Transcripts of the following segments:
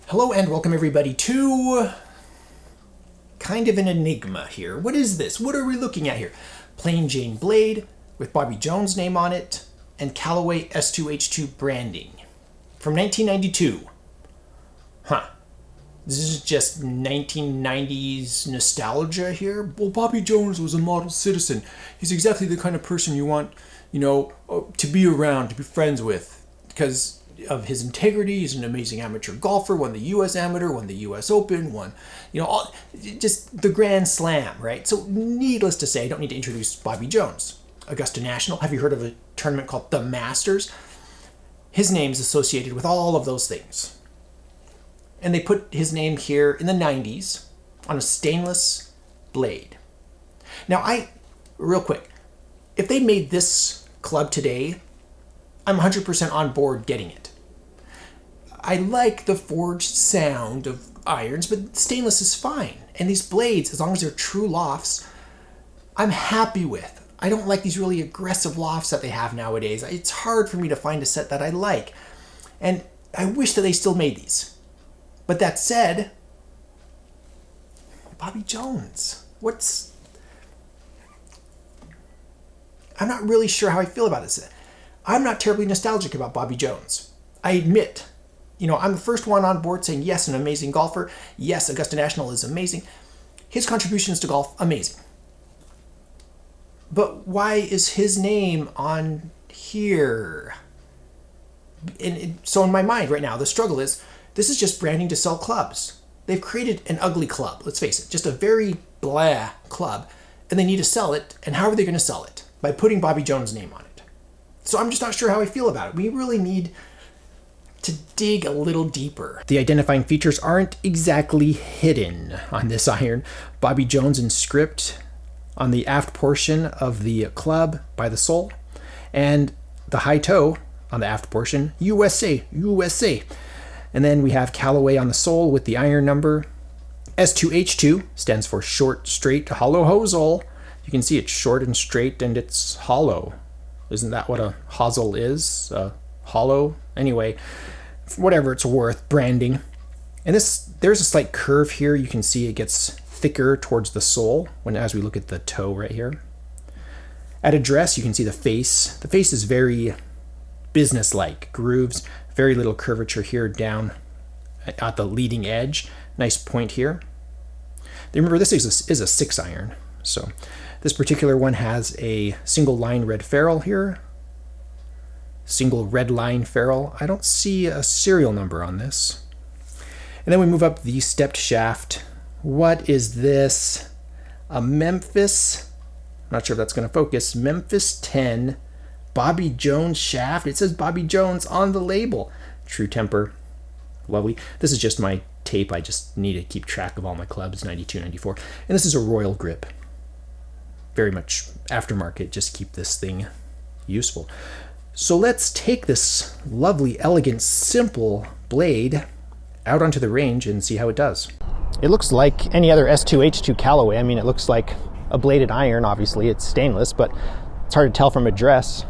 Hello and welcome everybody to kind of an enigma here. What is this? What are we looking at here? Plain Jane blade with Bobby Jones' name on it and Callaway S2H2 branding from 1992. Huh. This is just 1990s nostalgia here. Well, Bobby Jones was a model citizen. He's exactly the kind of person you want, to be around, to be friends with, because of his integrity. He's an amazing amateur golfer, won the U.S. Amateur, won the U.S. Open, won, just the Grand Slam, right? So needless to say, I don't need to introduce Bobby Jones. Augusta National, have you heard of a tournament called the Masters? His name's associated with all of those things. And they put his name here in the 90s on a stainless blade. Now, real quick, if they made this club today, I'm 100% on board getting it. I like the forged sound of irons, but stainless is fine. And these blades, as long as they're true lofts, I'm happy with. I don't like these really aggressive lofts that they have nowadays. It's hard for me to find a set that I like. And I wish that they still made these. But that said, Bobby Jones, I'm not really sure how I feel about this. I'm not terribly nostalgic about Bobby Jones. I admit, I'm the first one on board saying, yes, an amazing golfer. Yes, Augusta National is amazing. His contributions to golf, amazing. But why is his name on here? So in my mind right now, the struggle is, this is just branding to sell clubs. They've created an ugly club, let's face it, just a very blah club, and they need to sell it, and how are they going to sell it? By putting Bobby Jones' name on it. So I'm just not sure how I feel about it. We really need to dig a little deeper. The identifying features aren't exactly hidden on this iron. Bobby Jones in script on the aft portion of the club by the sole, and the high toe on the aft portion, USA, USA. And then we have Callaway on the sole with the iron number. S2H2 stands for short, straight, hollow hosel. You can see it's short and straight and it's hollow. Isn't that what a hosel is? Hollow? Anyway, whatever it's worth, branding. And there's a slight curve here. You can see it gets thicker towards the sole as we look at the toe right here. At address, you can see the face. The face is very business-like. Grooves, very little curvature here down at the leading edge. Nice point here. Remember, this is a 6 iron. So this particular one has a single line red ferrule here. Single red line ferrule. I don't see a serial number on this. And then we move up the stepped shaft. What is this? A Memphis, I'm not sure if that's going to focus, Memphis 10 Bobby Jones shaft. It says Bobby Jones on the label. True temper. Lovely. This is just my tape. I just need to keep track of all my clubs, 92, 94. And this is a Royal grip. Very much aftermarket. Just keep this thing useful. So let's take this lovely, elegant, simple blade out onto the range and see how it does. It looks like any other S2H2 Callaway. I mean, it looks like a bladed iron. Obviously, it's stainless, but it's hard to tell from address.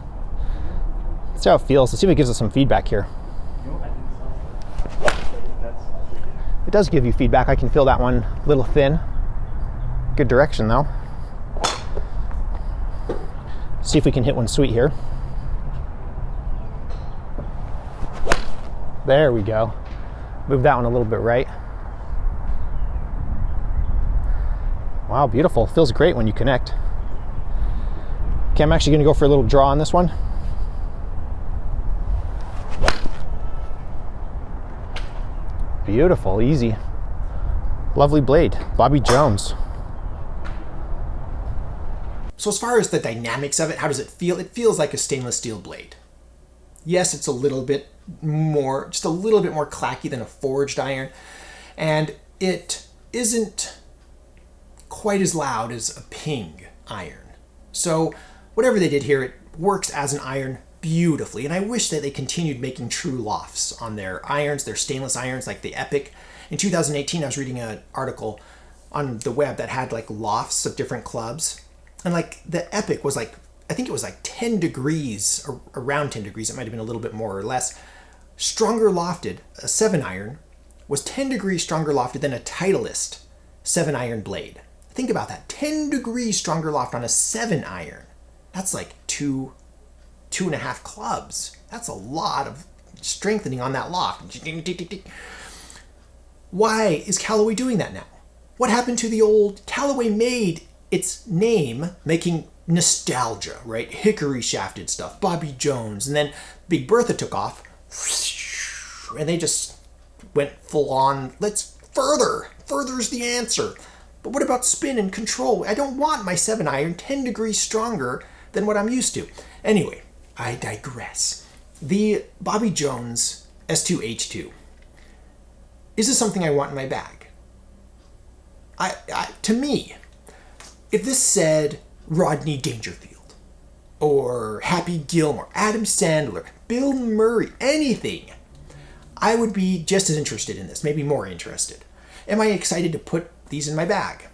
Let's see how it feels. Let's see if it gives us some feedback here. It does give you feedback. I can feel that one a little thin. Good direction, though. See if we can hit one sweet here. There we go. Move that one a little bit right. Wow, beautiful. Feels great when you connect. Okay, I'm actually going to go for a little draw on this one. Beautiful, easy. Lovely blade. Bobby Jones. So as far as the dynamics of it, how does it feel? It feels like a stainless steel blade. Yes, it's just a little bit more clacky than a forged iron. And it isn't quite as loud as a ping iron. So whatever they did here, it works as an iron beautifully. And I wish that they continued making true lofts on their irons, their stainless irons like the Epic. In 2018, I was reading an article on the web that had like lofts of different clubs. And like the Epic was like, I think it was like 10 degrees, or around 10 degrees. It might have been a little bit more or less. Stronger lofted, a 7 iron, was 10 degrees stronger lofted than a Titleist 7-iron blade. Think about that. 10 degrees stronger loft on a 7-iron. That's like two and a half clubs. That's a lot of strengthening on that loft. Why is Callaway doing that now? What happened to the old... Callaway made its name making nostalgia, right? Hickory shafted stuff, Bobby Jones, and then Big Bertha took off, and they just went full on, let's further's the answer. But what about spin and control? I don't want my 7-iron 10 degrees stronger than what I'm used to. Anyway, I digress. The Bobby Jones S2H2. Is this something I want in my bag? To me, if this said Rodney Dangerfield, or Happy Gilmore, Adam Sandler, Bill Murray, anything, I would be just as interested in this, maybe more interested. Am I excited to put these in my bag?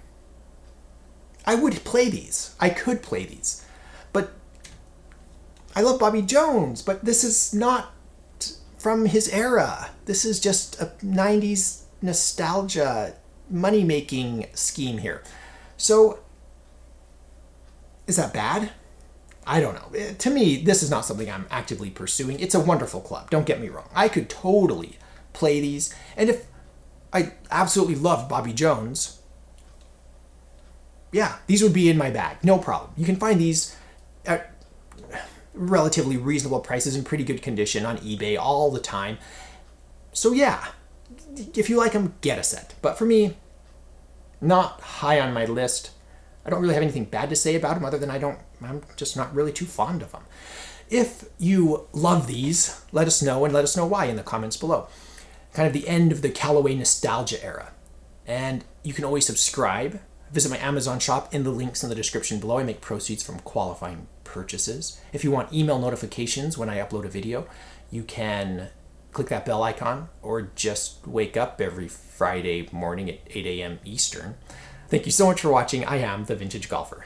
I would play these. I could play these. But I love Bobby Jones, but this is not from his era. This is just a 90s nostalgia money-making scheme here. So, is that bad? I don't know. To me, this is not something I'm actively pursuing. It's a wonderful club. Don't get me wrong. I could totally play these. And if I absolutely loved Bobby Jones, yeah, these would be in my bag. No problem. You can find these at relatively reasonable prices in pretty good condition on eBay all the time. So yeah, if you like them, get a set. But for me, not high on my list. I don't really have anything bad to say about them other than I'm just not really too fond of them. If you love these, let us know, and let us know why in the comments below. Kind of the end of the Callaway nostalgia era. And you can always subscribe. Visit my Amazon shop in the links in the description below. I make proceeds from qualifying purchases. If you want email notifications when I upload a video, you can click that bell icon or just wake up every Friday morning at 8 a.m. Eastern. Thank you so much for watching. I am the Vintage Golfer.